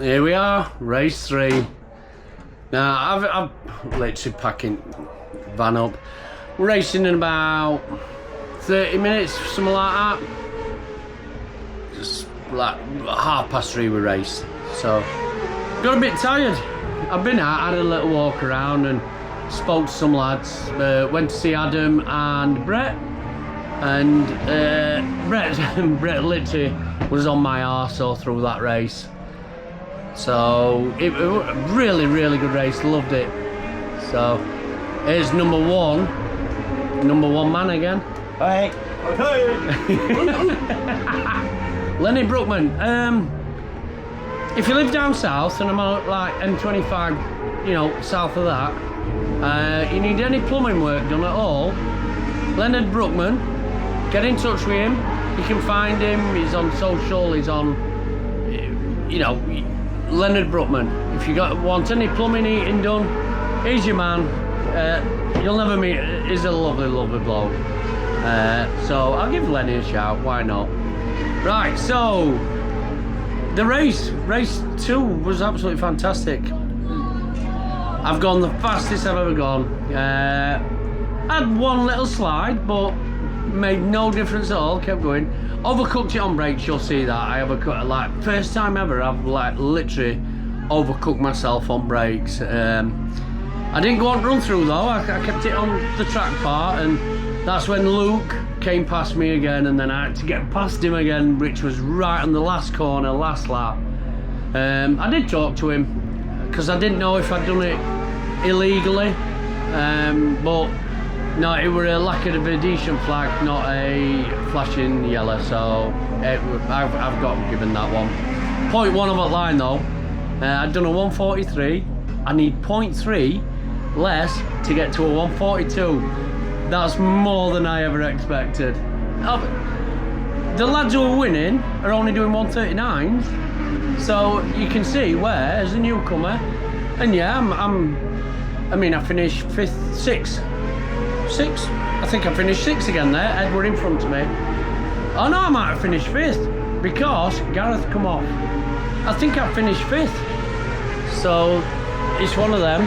here we are, race 3. Now I've literally packing van up. We're racing in about 30 minutes, something like that. Just like 3:30 we raced. So got a bit tired. I've been out, had a little walk around and spoke to some lads. Went to see Adam and Brett. And Brett literally was on my arse all through that race. So it was a really, really good race. Loved it. So here's number one man again. Hey. Lenny Brookman. If you live down south, and I'm on like M25, you know, south of that, you need any plumbing work done at all, Leonard Brookman, get in touch with him. You can find him. He's on social. He's on, you know, Leonard Brookman. If you want any plumbing, heating done, he's your man. You'll never meet. He's a lovely, lovely bloke. So I'll give Lenny a shout. Why not? Right. So the race 2 was absolutely fantastic. I've gone the fastest I've ever gone. Had one little slide, but made no difference at all. Kept going. Overcooked it on brakes. You'll see that I overcooked. Like first time ever, I've like literally overcooked myself on brakes. I didn't go on run through though. I kept it on the track part, and that's when Luke came past me again, and then I had to get past him again, which was right on the last corner, last lap. I did talk to him because I didn't know if I'd done it illegally, but no, it were a lack of a decent flag, not a flashing yellow, so I've got given that one. 0.1 of that line though. I'd done a 143. I need 0.3 less to get to a 142. That's more than I ever expected. The lads who are winning are only doing 139s, so you can see where, as a newcomer, and yeah, I mean, I finished 5th, 6th. I think I finished 6th again there. Edward in front of me. Oh no, I might have finished 5th because Gareth come off. I think I finished 5th. So it's one of them.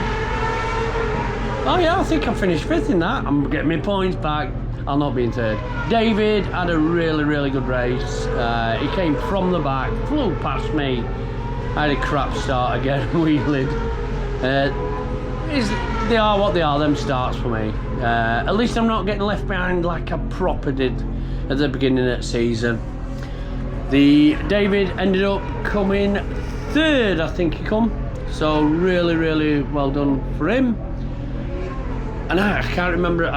Oh yeah, I think I finished 5th in that. I'm getting my points back. I'll not be in 3rd. David had a really, really good race. He came from the back, flew past me. I had a crap start again, wheeling. They are what they are, them starts for me. At least I'm not getting left behind like I proper did at the beginning of the season. David ended up coming 3rd, I think he come. So really, really well done for him. And I can't remember,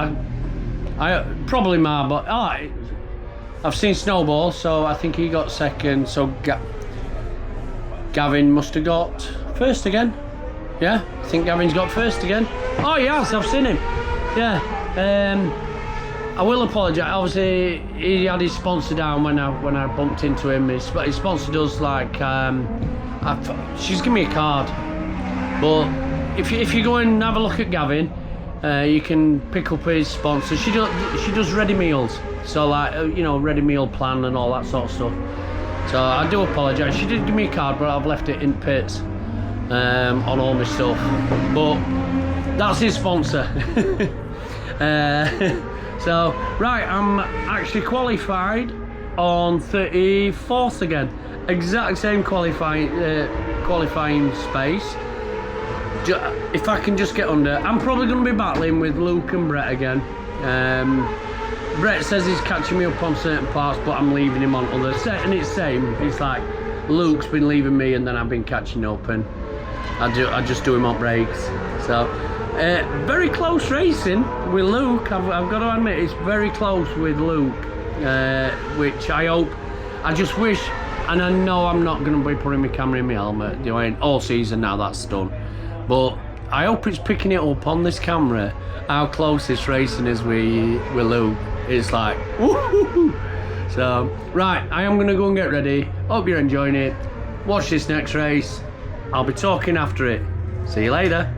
I probably my, but I've seen Snowball, so I think he got 2nd. So Gavin must have got 1st again. Yeah, I think Gavin's got 1st again. Oh yes, I've seen him. Yeah. I will apologise. Obviously, he had his sponsor down when I bumped into him. His sponsor does like she's given me a card. But if you go and have a look at Gavin, you can pick up his sponsor. She does ready meals, so like you know, ready meal plan and all that sort of stuff. So I do apologise. She did give me a card, but I've left it in pits on all my stuff. But that's his sponsor. So right, I'm actually qualified on 34th again. Exact same qualifying space. If I can just get under, I'm probably going to be battling with Luke and Brett again. Brett says he's catching me up on certain parts, but I'm leaving him on others. And it's same. It's like Luke's been leaving me, and then I've been catching up, and I just do him on breaks. So very close racing with Luke. I've got to admit, it's very close with Luke, which I hope. I just wish, and I know I'm not going to be putting my camera in my helmet doing all season now. That's done. But I hope it's picking it up on this camera how close this racing is with Luke. It's like woo-hoo-hoo. So right, I am gonna go and get ready. Hope you're enjoying it. Watch this next race. I'll be talking after it. See you later.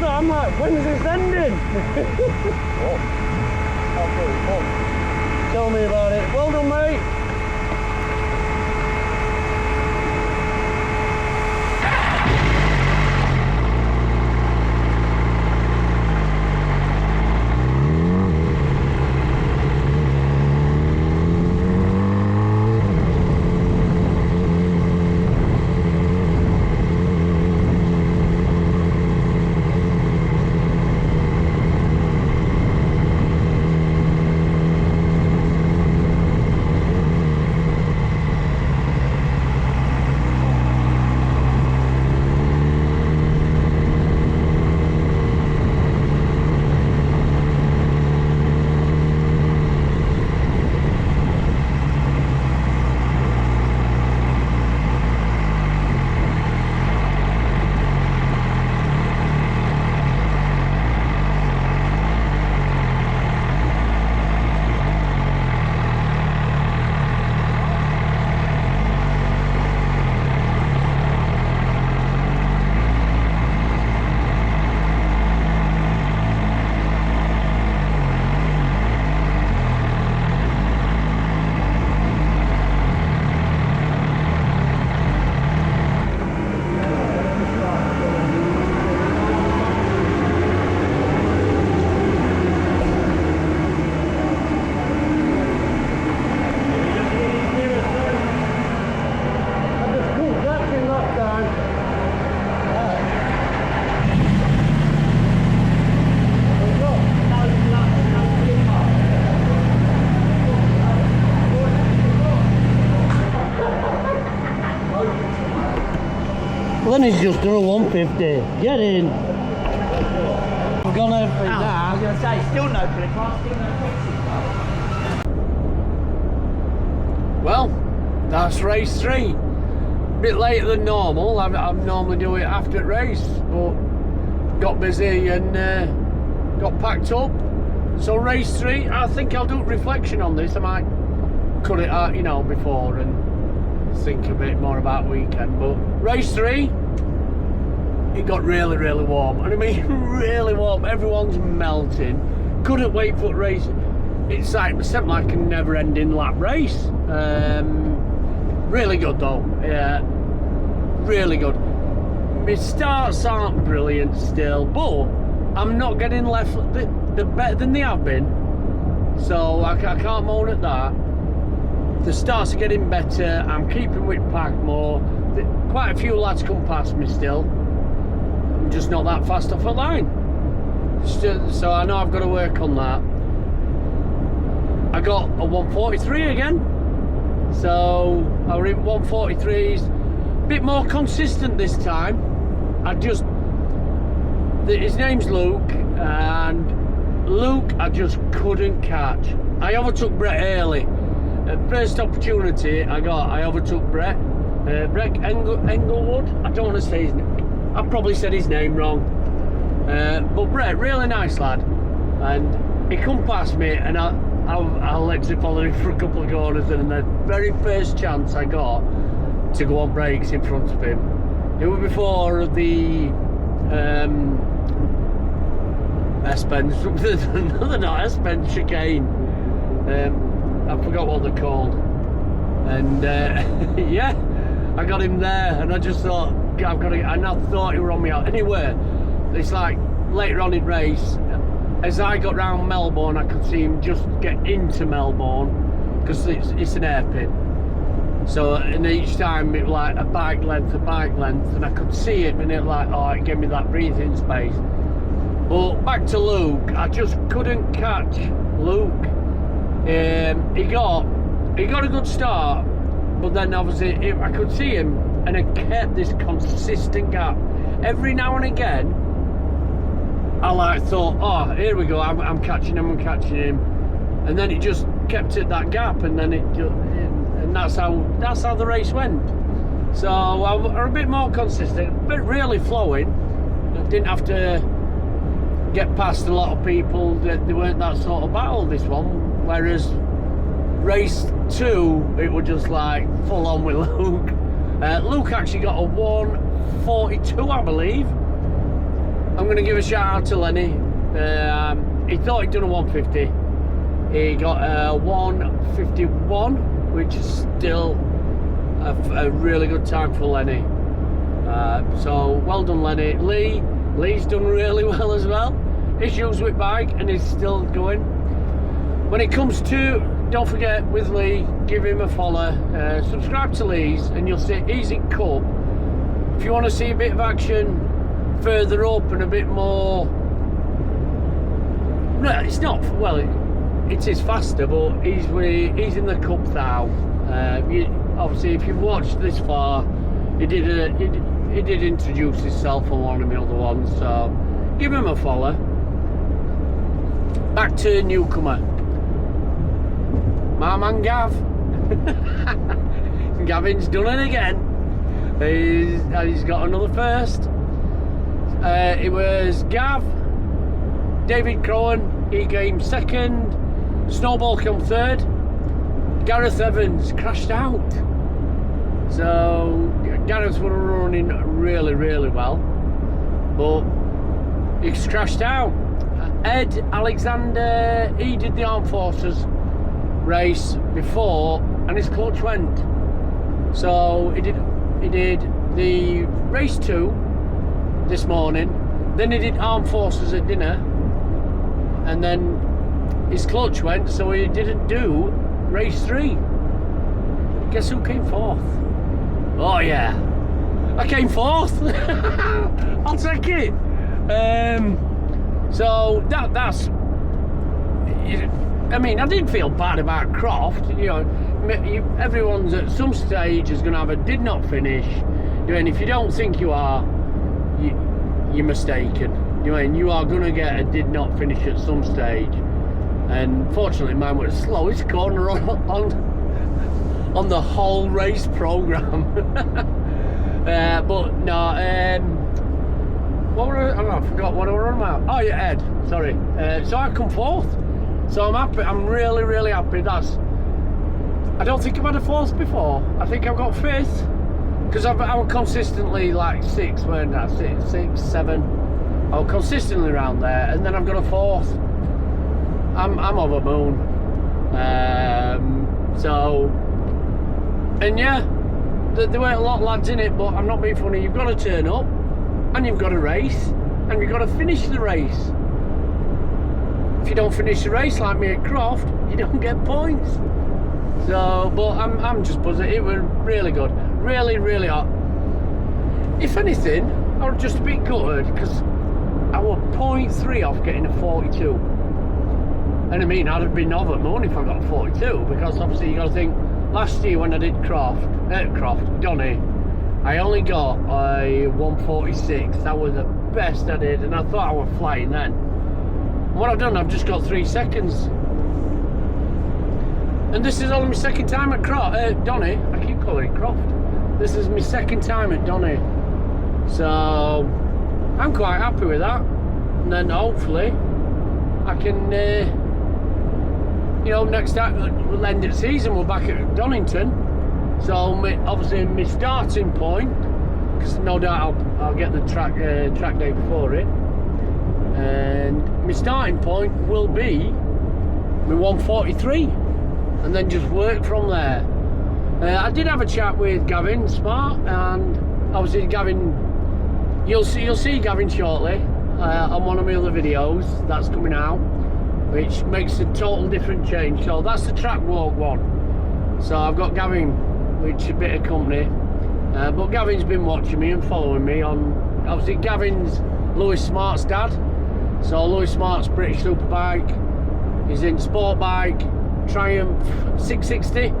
So I'm like, when's this ending? Tell me about it. Well done, mate. Lenny's just done a 150. Get in. We're gonna everything now. I was going to say, still no clip, still no fixing. Well, that's race 3. Bit later than normal. I normally do it after race, but got busy and got packed up. So race 3, I think I'll do reflection on this. I might cut it out, you know, before and think a bit more about weekend. But race 3, it got really, really warm, and I mean really warm. Everyone's melting. Couldn't wait for the race. It's like a never-ending lap race. Really good though. Yeah, really good. My starts aren't brilliant still, but I'm not getting left. They're better than they have been, so I can't moan at that. The starts are getting better. I'm keeping with pack more. Quite a few lads come past me still. I'm just not that fast off a line. So I know I've got to work on that. I got a 143 again. So I were in 143s. A bit more consistent this time. His name's Luke, and Luke I just couldn't catch. I overtook Brett early. First opportunity I overtook Brett. Brett Englewood. I don't want to say his name. I've probably said his name wrong. But Brett, really nice lad. And he come past me, and I literally followed him for a couple of corners, and the very first chance I got to go on brakes in front of him. It was before the S-Bend, they're not S-Bend chicane. I forgot what they're called. And yeah, I got him there, and I just thought, I've got to, and I thought he were on me out. Anyway, it's like later on in race, as I got round Melbourne, I could see him just get into Melbourne, because it's an airpin. So, and each time it was like a bike length, and I could see him, and it like, oh, it gave me that breathing space. But back to Luke, I just couldn't catch Luke. He got a good start, but then obviously I could see him, and it kept this consistent gap. Every now and again, I like thought, oh, here we go, I'm catching him, and then it just kept at that gap, and then and that's how the race went. So I'm a bit more consistent, but really flowing. I didn't have to get past a lot of people. That they weren't that sort of battle, this one. Whereas race 2, it was just like full on with Luke. Luke actually got a 142, I believe. I'm going to give a shout out to Lenny. He thought he'd done a 150. He got a 151, which is still a really good time for Lenny. So well done, Lenny. Lee's done really well as well. Issues with bike and he's still going. When it comes to, don't forget with Lee, give him a follow. Subscribe to Lee's and you'll see Easy Cup. If you want to see a bit of action further up and a bit more, no, it's not, well, it is faster, but he's in the cup now. Obviously, if you've watched this far, he did introduce himself on one of the other ones, so give him a follow. Back to Newcomer. My man Gav. Gavin's done it again. He's got another first. It was Gav, David Crowan, he came second, Snowball came third, Gareth Evans crashed out. So Gareth was running really, really well, but he's crashed out. Ed Alexander, he did the Armed Forces race before and his clutch went. So he did the race 2 this morning, then he did Armed Forces at dinner, and then his clutch went, so he didn't do race 3. Guess who came 4th? Oh yeah, I came 4th. I'll take it. So that's, I mean, I did feel bad about Croft. You know, everyone's at some stage is going to have a did not finish. And if you don't think you are, you're mistaken. You are going to get a did not finish at some stage. And fortunately, mine was the slowest corner on the whole race program. But no. I forgot what I was on about. Oh yeah, Ed. Sorry. So I come 4th. So I'm happy. I'm really, really happy. I don't think I've had a 4th before. I think I've got 5th. Because I was consistently like 6, weren't I? 6, 7. I was consistently around there, and then I've got a 4th. I'm over the moon. So, and yeah, there weren't a lot of lads in it, but I'm not being funny. You've got to turn up, and you've got to race, and you've got to finish the race. If you don't finish the race like me at Croft, you don't get points. So, but I'm just buzzing. It was really good, really, really hot. If anything, I was just a bit gutted because I was 0.3 off getting a 42. And I mean, I'd have been over the moon if I got a 42, because obviously you got to think, last year when I did Donny, I only got a 146. That was the best I did, and I thought I was flying then. And what I've done, I've just got 3 seconds. And this is only my second time at Donny. I keep calling it Croft. This is my second time at Donny. So I'm quite happy with that. And then hopefully I can, next time we'll end the season, we're back at Donington. So obviously my starting point, because no doubt I'll get the track day before it, and my starting point will be my 143, and then just work from there. I did have a chat with Gavin Smart, and obviously Gavin, you'll see Gavin shortly on one of my other videos that's coming out, which makes a total different change. So that's the track walk one. So I've got Gavin, which is a bit of company, but Gavin's been watching me and following me on, obviously Gavin's Lewis Smart's dad. So Lewis Smart's British Superbike, he's in sport bike, Triumph 660,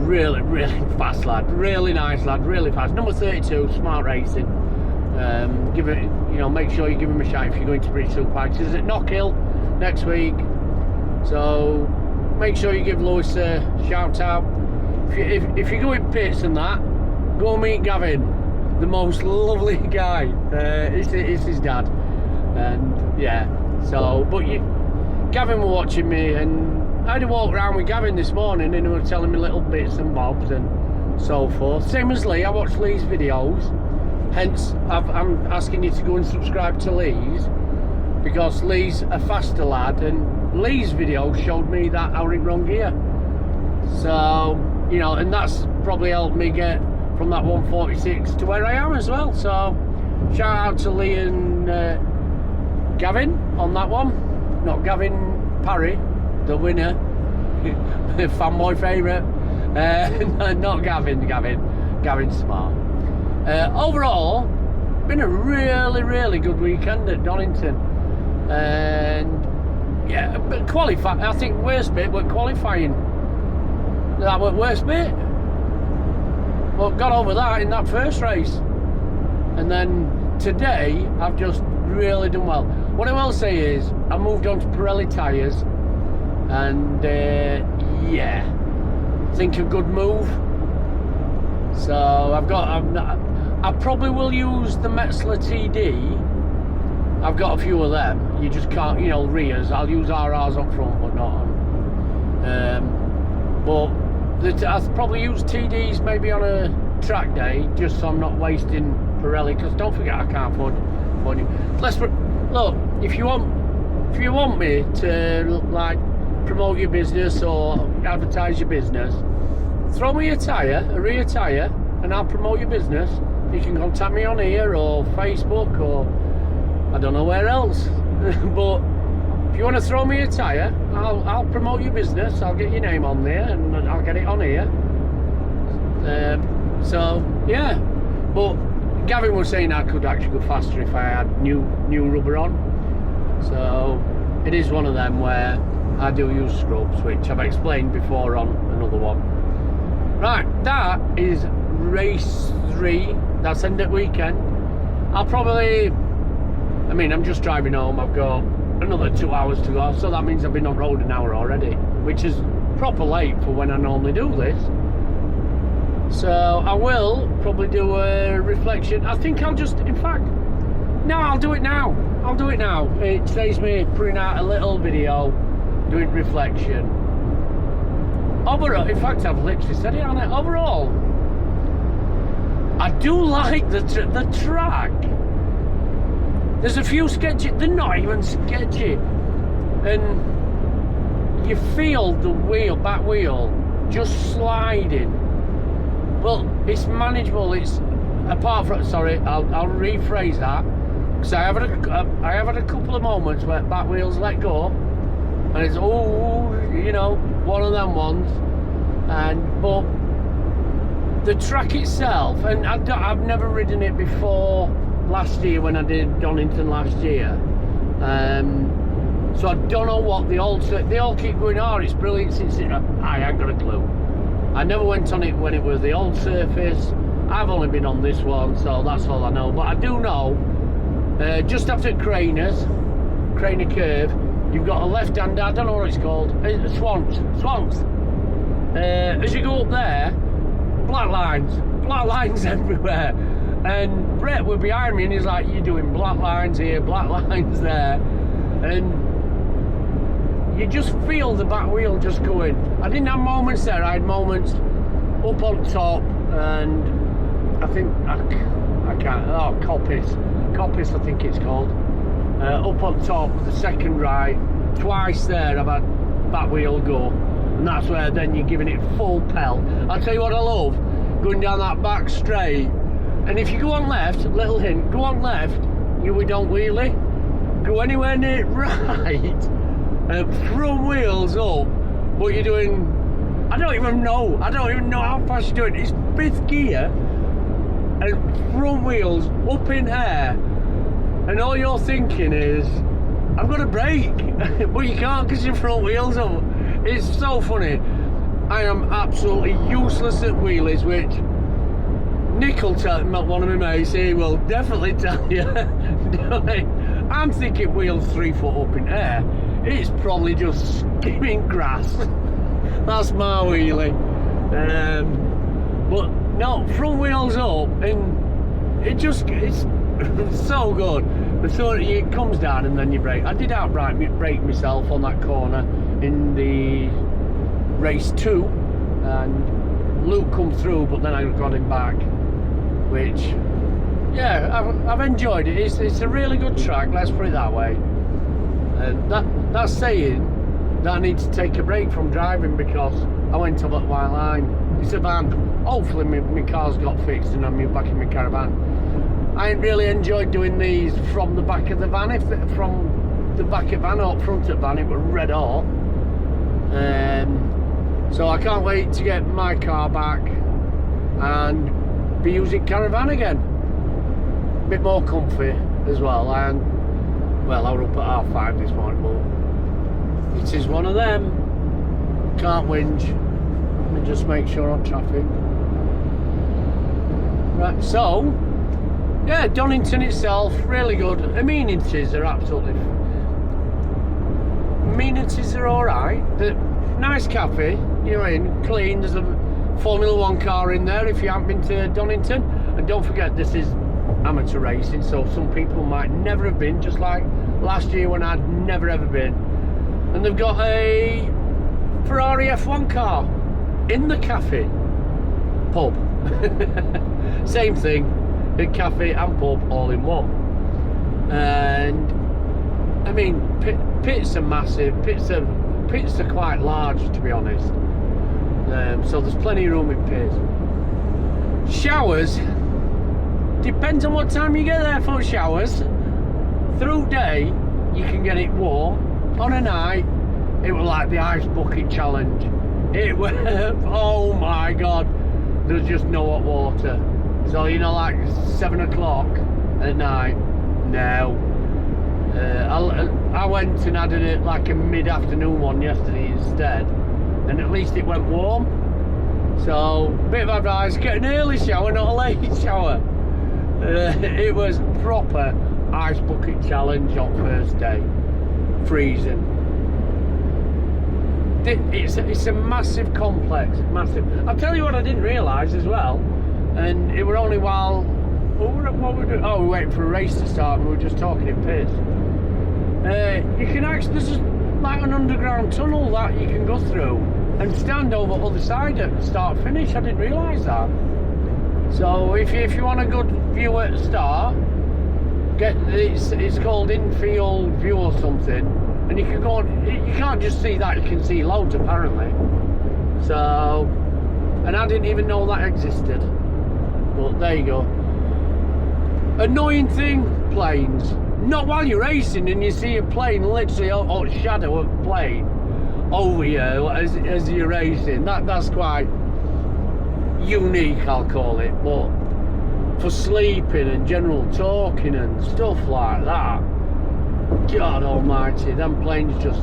really, really fast lad, really nice lad, really fast, number 32, Smart Racing. Give it, make sure you give him a shout if you're going to British Superbikes. He's at Knockhill next week, so make sure you give Lewis a shout out. If you go in pits and that, go meet Gavin, the most lovely guy. It's his dad, and yeah. So, but Gavin was watching me, and I had to walk around with Gavin this morning, and he was telling me little bits and bobs and so forth. Same as Lee. I watched Lee's videos, Hence, I'm asking you to go and subscribe to Lee's, because Lee's a faster lad, and Lee's video showed me that I was in wrong gear. So, you know, and that's probably helped me get from that 146 to where I am as well. So, shout out to Lee and Gavin on that one. Not Gavin Parry, the winner, fanboy favourite. Not Gavin Smart. Overall, been a really good weekend at Donington, and yeah, but qualify. I think worst bit were qualifying. That was worst bit. Well, got over that in that first race, and then today I've just really done well. What I will say is I moved on to Pirelli tyres, and yeah, I think a good move. So I probably will use the Metzler TD. I've got a few of them. You just can't, you know, rears. I'll use RRs up front, but not on. I'll probably use TDs maybe on a track day, just so I'm not wasting Pirelli. Because don't forget, I can't afford you. Look, if you want me to like promote your business or advertise your business, throw me a rear tyre, and I'll promote your business. You can contact me on here or Facebook or I don't know where else. But if you want to throw me a tyre, I'll promote your business. I'll get your name on there and I'll get it on here. So yeah, but Gavin was saying I could actually go faster if I had new rubber on. So it is one of them where I do use scrubs, which I've explained before on another one. Right, that is race 3. That's end of weekend. I'm just driving home. I've got another 2 hours to go, so that means I've been on road an hour already, which is proper late for when I normally do this. So I will probably do a reflection. I think I'll just, in fact, no, I'll do it now. It saves me putting out a little video doing reflection. Overall, in fact, I've literally said it on it. Overall, I do like the track. There's a few sketchy, they're not even sketchy, and you feel the back wheel just sliding. Well, it's manageable. It's apart from, sorry, I'll rephrase that, because I have had a couple of moments where back wheels let go, and it's one of them ones. But the track itself, and I've never ridden it before last year when I did Donington last year, so I don't know what they all keep going, it's brilliant since it. I ain't got a clue. I never went on it when it was the old surface. I've only been on this one, so that's all I know. But I do know, just after Craner Curve, you've got a left-hander, I don't know what it's called, Swans. As you go up there, black lines everywhere. And Brett were behind me and he's like, you're doing black lines here, black lines there. And you just feel the back wheel just going. I didn't have moments there, I had moments up on top, and I think, I can't, Coppice I think it's called. Up on top, the second right, twice there I've had back wheel go. And that's where then you're giving it full pelt. I'll tell you what I love, going down that back straight. And if you go on left, little hint, go on left, we don't wheelie. Go anywhere near right, front wheels up, but you're doing, I don't even know how fast you're doing. It's 5th gear, and front wheels up in air, and all you're thinking is, I've got to brake, but you can't because your front wheel's up. It's so funny. I am absolutely useless at wheelies, which Nick will tell, one of my mates, he will definitely tell you. I'm thinking wheels 3 foot up in air. It's probably just skimming grass. That's my wheelie. But no, front wheels up, and it's so good. So it comes down and then you brake. I did outright brake myself on that corner in the race 2, and Luke come through, but then I got him back, which yeah, I've enjoyed it. It's a really good track, let's put it that way. And that's saying that I need to take a break from driving because I went up at White Line. It's a van. Hopefully my car's got fixed and I'm back in my caravan. I ain't really enjoyed doing these from the back of the van. From the back of van or front of van, it was red hot. So I can't wait to get my car back and be using caravan again. A bit more comfy as well. And well, I was up at 5:30 this morning, but it is one of them. Can't whinge. Let me just make sure on traffic. Right, so yeah, Donington itself, really good. Amenities are absolutely. Amenities are alright. The nice cafe, you're in, clean. There's a Formula 1 car in there if you haven't been to Donington. And don't forget, this is amateur racing, so some people might never have been, just like last year when I'd never ever been. And they've got a Ferrari F1 car in the cafe. Pub. Same thing, a cafe and pub all in one. And I mean, pits are massive, pits are quite large, to be honest. So there's plenty of room in pits. Showers, depends on what time you get there for showers. Through day, you can get it warm. On a night, it was like the ice bucket challenge. It was, oh my God, there's just no hot water. So, you know, like 7 o'clock at night, no. I went and added it like a mid-afternoon one yesterday instead, and at least it went warm. So, bit of advice, get an early shower, not a late shower. It was proper ice bucket challenge on first day. Freezing. It's a massive complex, massive. I'll tell you what I didn't realise as well, and it were only while, what were we doing? Oh, we were waiting for a race to start and we were just talking in pits. You can actually, this is like an underground tunnel that you can go through and stand over the other side at start finish. I didn't realise that. So if you want a good view at the start, it's called infield view or something, and you can go on, you can't just see that, you can see loads apparently. So, and I didn't even know that existed, but there you go. Annoying thing, planes. Not while you're racing and you see a plane literally or shadow of a plane over you as you're racing. That's quite unique, I'll call it. But for sleeping and general talking and stuff like that, God almighty, them planes just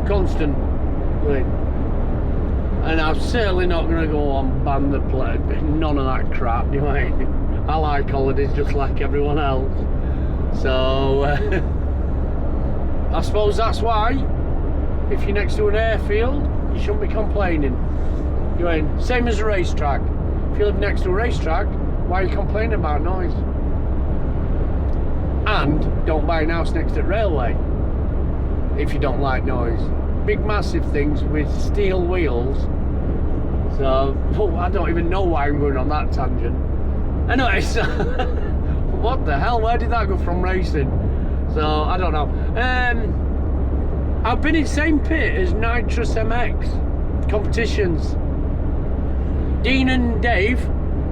constant. And I'm certainly not going to go on ban the plane, none of that crap, you know. I like holidays just like everyone else. So I suppose that's why if you're next to an airfield, you shouldn't be complaining. You're in, same as a racetrack. If you live next to a racetrack, why are you complaining about noise? And don't buy an house next to the railway if you don't like noise. Big massive things with steel wheels. So I don't even know why I'm going on that tangent. Anyways, what the hell? Where did that go from racing? So I don't know. I've been in the same pit as Nitrous MX competitions. Dean and Dave,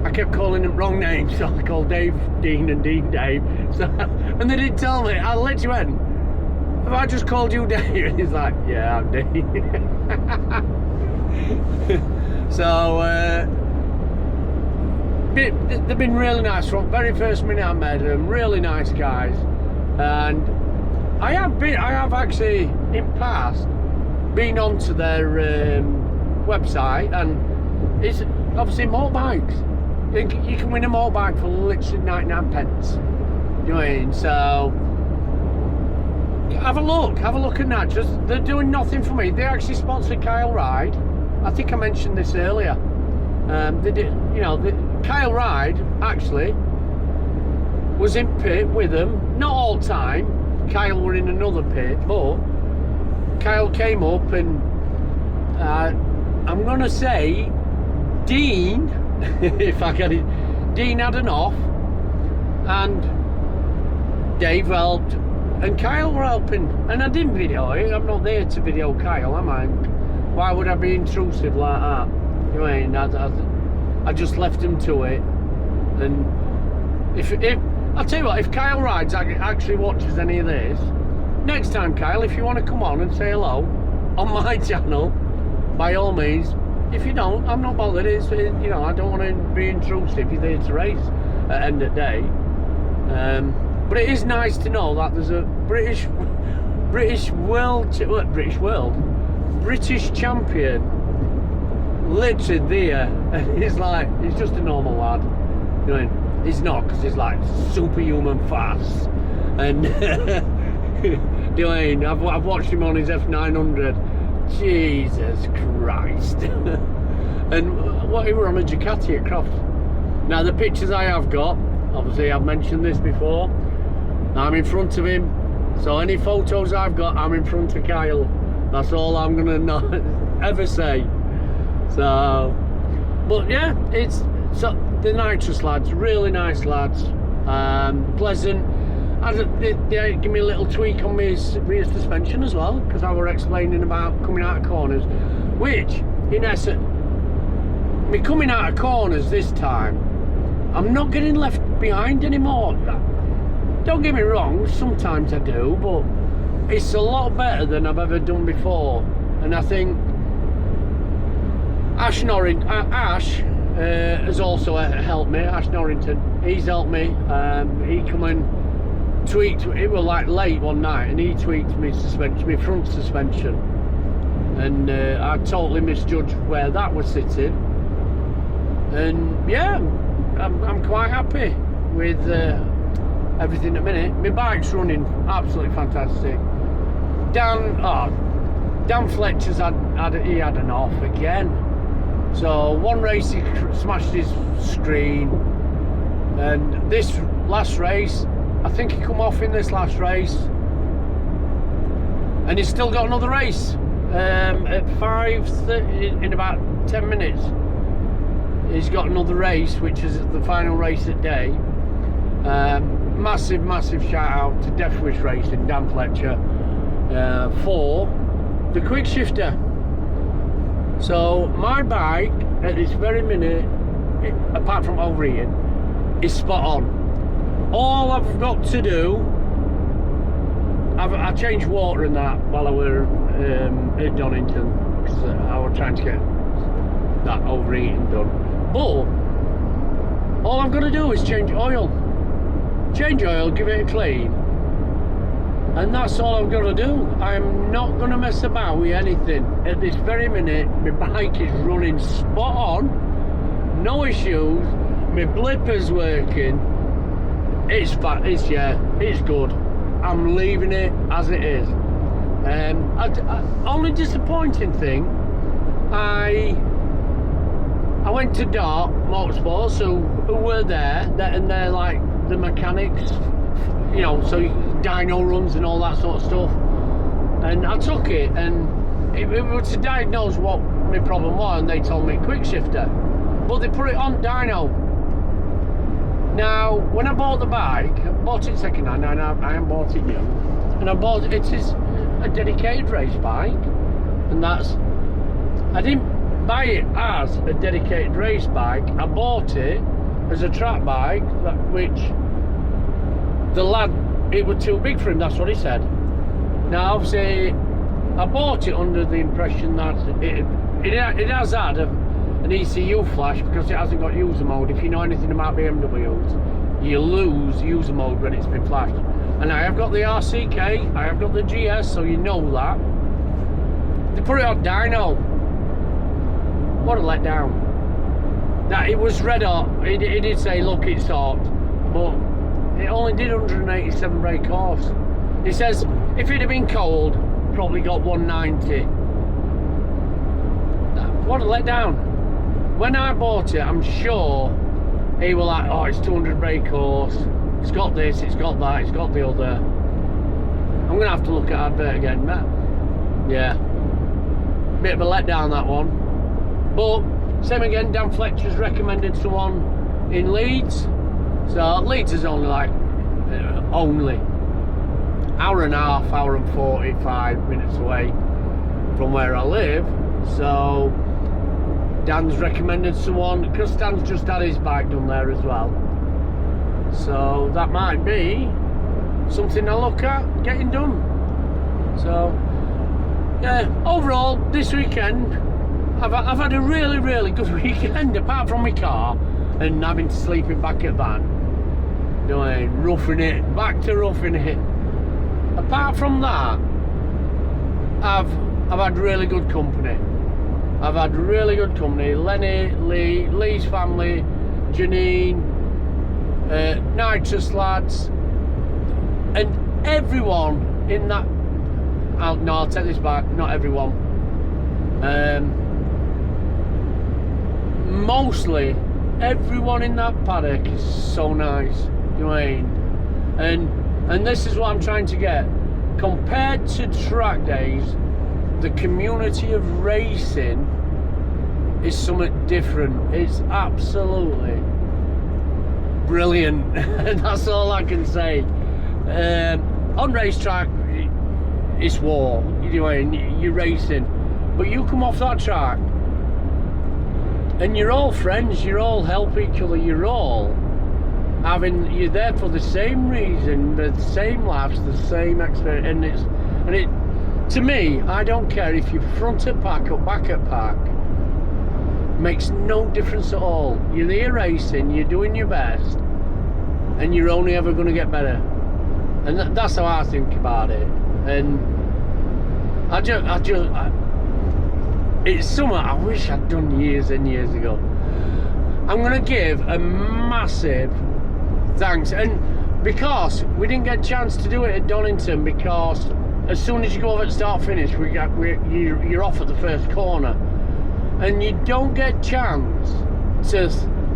I kept calling them wrong names, so I called Dave Dean and Dean Dave. So, and they didn't tell me. I let you in. Have I just called you Dave? And he's like, yeah, I'm Dave. So they've been really nice from very first minute I met them. Really nice guys, and I have actually in past been onto their website, and it's obviously motorbikes. You can win a motorbike for literally 99 pence. You know what I mean? So have a look at that. Just they're doing nothing for me. They actually sponsored Kyle Ride. I think I mentioned this earlier. They did, you know, Kyle Ride actually was in pit with them, not all time. Kyle were in another pit, but Kyle came up and I'm gonna say Dean, if I get it, Dean had an off, and Dave helped, and Kyle were helping, and I didn't video it. I'm not there to video Kyle, am I? Why would I be intrusive like that? You know what I mean? I just left him to it, and if I'll tell you what, if Kyle Rides actually watches any of this, next time, Kyle, if you want to come on and say hello on my channel, by all means. If you don't, I'm not bothered. You know, I don't want to be intrusive. You're there to race at the end of the day. But it is nice to know that there's a British champion literally there, and he's just a normal lad. You know, he's not, because he's like superhuman fast, and you know, I've watched him on his F900. Jesus Christ. And what, he were on a Ducati at Croft. Now the pictures I have got, obviously I've mentioned this before, I'm in front of him, so any photos I've got, I'm in front of Kyle. That's all I'm gonna not ever say. So, but yeah, it's so the nitrous lads, really nice lads, pleasant. They give me a little tweak on my rear suspension as well, because I were explaining about coming out of corners, which in essence, me coming out of corners this time, I'm not getting left behind anymore. Don't get me wrong, sometimes I do, but it's a lot better than I've ever done before. And I think Ash has also helped me. Ash Norrington, he's helped me. He come and tweaked it. Was like late one night, and he tweaked my suspension, my front suspension, and I totally misjudged where that was sitting. And yeah, I'm quite happy with everything at the minute. My bike's running absolutely fantastic. Dan Fletcher's had an off again. So one race he smashed his screen, and this last race, I think he come off in this last race, and he's still got another race at 5:30 in about 10 minutes. He's got another race, which is the final race of the day. Massive shout out to Deathwish Racing, Dan Fletcher, for the quick shifter. So my bike at this very minute, apart from overheating, is spot on. All I've got to do, I changed water in that while I were at Donington, because I was trying to get that overheating done. But all I've got to do is change oil, give it a clean, and that's all I've got to do. I'm not going to mess about with anything. At this very minute, my bike is running spot on, no issues, my blipper's working. It's good. I'm leaving it as it is. Only disappointing thing, I went to Dart Motorsports, who were there, and they're like the mechanics, you know, so dyno runs and all that sort of stuff. And I took it, and it was to diagnose what my problem was, and they told me quick shifter, but they put it on dyno. Now, when I bought the bike, I bought it second hand, and I haven't bought it new, and it is a dedicated race bike, and I didn't buy it as a dedicated race bike. I bought it as a track bike, which the lad, it was too big for him, that's what he said. Now obviously I bought it under the impression that it has had an ECU flash, because it hasn't got user mode. If you know anything about BMWs, you lose user mode when it's been flashed. And I have got the RCK, I have got the GS, so you know that. They put it on dyno. What a letdown. That it was red hot. It did say look, it's hot, but it only did 187 brake horse. It says if it had been cold, probably got 190. What a letdown. When I bought it, I'm sure he was like, oh, it's 200 brake horse, it's got this, it's got that, it's got the other. I'm gonna have to look at advert again. Yeah, bit of a letdown, that one. But same again, Dan Fletcher's recommended someone in Leeds, So Leeds is only like only hour and a half, hour and 45 minutes away from where I live. So Dan's recommended someone, because Dan's just had his bike done there as well. So that might be something I look at getting done. So yeah, overall this weekend I've had a really, really good weekend, apart from my car and having to sleep in back at van. Doing roughing it, back to roughing it. Apart from that, I've had really good company. I've had really good company. Lenny, Lee's family, Janine, Nitrous lads, and everyone in that. I'll take this back. Not everyone. Mostly everyone in that paddock is so nice. You know what I mean? And this is what I'm trying to get. Compared to track days, the community of racing is something different. It's absolutely brilliant. That's all I can say. On racetrack, it's war. You're racing, but you come off that track and you're all friends. You all help each other. You're there for the same reason, the same laughs, the same experience, and it to me, I don't care if you're front at pack or back at pack, makes no difference at all. You're there racing, you're doing your best, and you're only ever going to get better. And that's how I think about it. And it's something I wish I'd done years and years ago. I'm going to give a massive thanks, and because we didn't get a chance to do it at Donington, because as soon as you go over at start finish, you're off at the first corner, and you don't get a chance to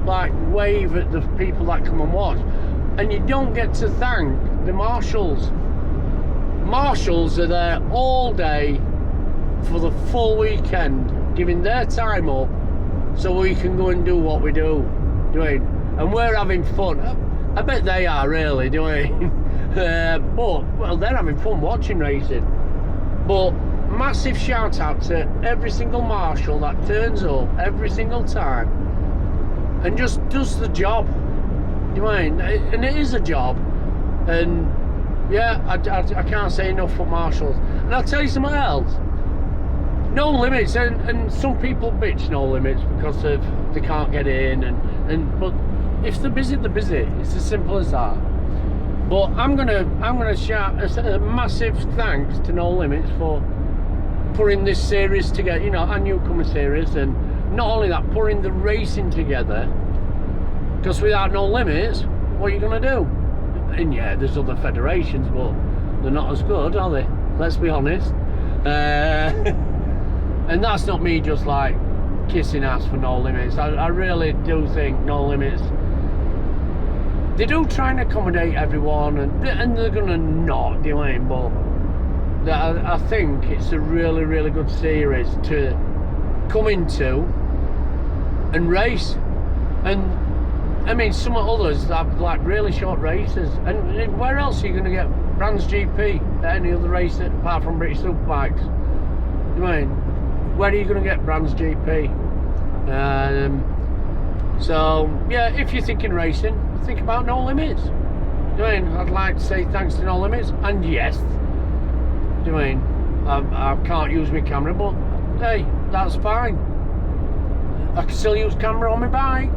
like wave at the people that come and watch, and you don't get to thank the marshals. Marshals are there all day for the full weekend, giving their time up so we can go and do what we do, and we're having fun. I bet they are really doing. But well, they're having fun watching racing. But massive shout out to every single marshal that turns up every single time and just does the job. And it is a job. And yeah, I can't say enough for marshals. And I'll tell you something else. No limits, and some people bitch no limits because of they can't get in, but if they're busy, they're busy. It's as simple as that. But I'm gonna shout a massive thanks to No Limits for putting this series together, a Newcomer series, and not only that, putting the racing together. Because without No Limits, what are you gonna do? And yeah, there's other federations, but they're not as good, are they? Let's be honest. And that's not me just like kissing ass for No Limits. I really do think No Limits, they do try and accommodate everyone, and they're gonna not do it, but I think it's a really, really good series to come into and race. And I mean, some others have like really short races, and where else are you going to get Brands GP at any other race apart from British Superbikes? Where are you going to get Brands GP? So yeah, if you're thinking racing, think about No Limits. I'd like to say thanks to No Limits, and yes, I can't use my camera, but hey, that's fine. I can still use camera on my bike.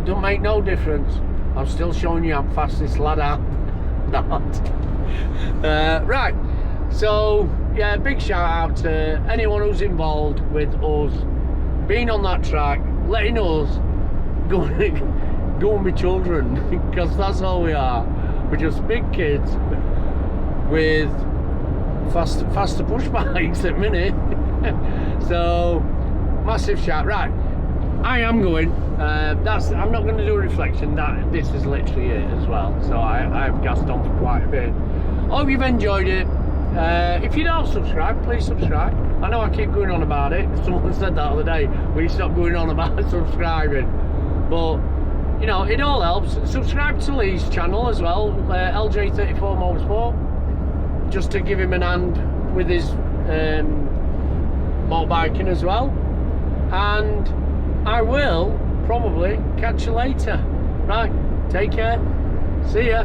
Don't make no difference. I'm still showing you how fast this lad out. Right, so yeah, big shout out to anyone who's involved with us being on that track, letting us go and be children, because that's all we are. We're just big kids with faster push bikes at minute. So massive shout. Right, I am going. I'm not going to do a reflection. This is literally it as well. So I've gassed on for quite a bit. Hope you've enjoyed it. If you don't subscribe, please subscribe. I know I keep going on about it. Someone said that the other day, will you stop going on about subscribing? But you know, it all helps. Subscribe to Lee's channel as well, LJ34 Motorsport, just to give him an hand with his motorbiking as well. And I will probably catch you later. Right, take care. See ya.